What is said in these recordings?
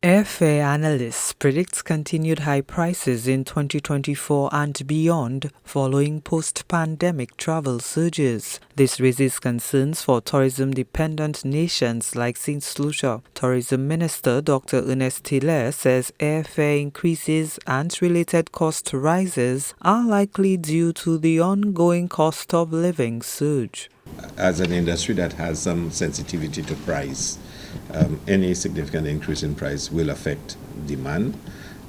Airfare analysts predict continued high prices in 2024 and beyond following post-pandemic travel surges. This raises concerns for tourism-dependent nations like St. Lucia. Tourism Minister Dr. Ernest Hilaire says airfare increases and related cost rises are likely due to the ongoing cost of living surge. As an industry that has some sensitivity to price, any significant increase in price will affect demand,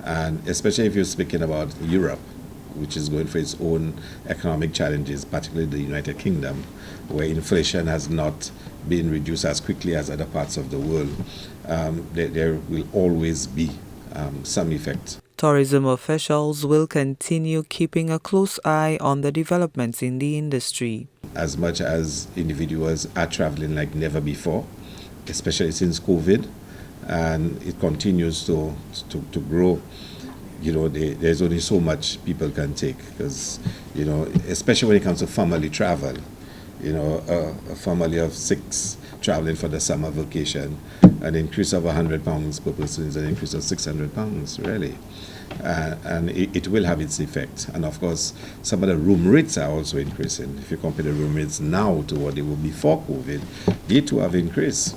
and especially if you're speaking about Europe, which is going for its own economic challenges, particularly the United Kingdom, where inflation has not been reduced as quickly as other parts of the world. There will always be some effect. Tourism officials will continue keeping a close eye on the developments in the industry. As much as individuals are traveling like never before, especially since COVID, and it continues to grow. There's only so much people can take because, especially when it comes to family travel, a family of 6 traveling for the summer vacation, an increase of £100 per person is an increase of £600, really. And it will have its effect. And of course, some of the room rates are also increasing. If you compare the room rates now to what they were before COVID, they too have increased.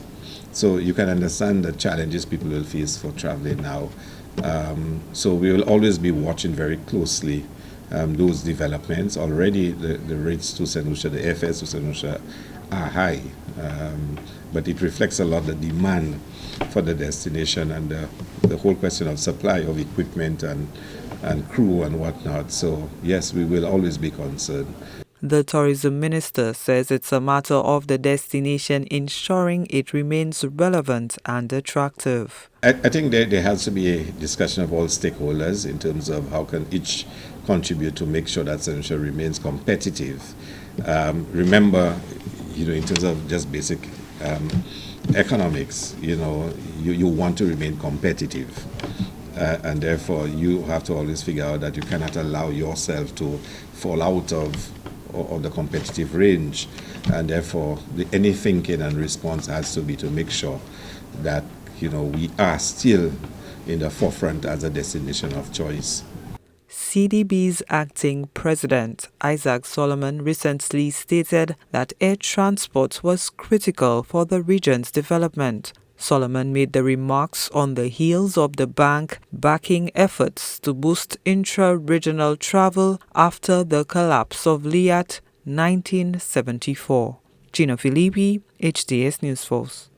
So you can understand the challenges people will face for traveling now. So we will always be watching very closely those developments. Already the rates to St. Lucia, the airfares to St. Lucia are high, but it reflects a lot the demand for the destination and the whole question of supply of equipment and crew and whatnot. So yes, we will always be concerned. The tourism minister says it's a matter of the destination ensuring it remains relevant and attractive. I think there has to be a discussion of all stakeholders in terms of how can each contribute to make sure that St. Lucia remains competitive. Remember, in terms of just basic economics, you want to remain competitive. And therefore, you have to always figure out that you cannot allow yourself to fall out of the competitive range, and therefore any thinking and response has to be to make sure that we are still in the forefront as a destination of choice. CDB's acting president, Isaac Solomon, recently stated that air transport was critical for the region's development. Solomon made the remarks on the heels of the bank backing efforts to boost intra-regional travel after the collapse of Liat 1974. Gina Filippi, HDS News Force.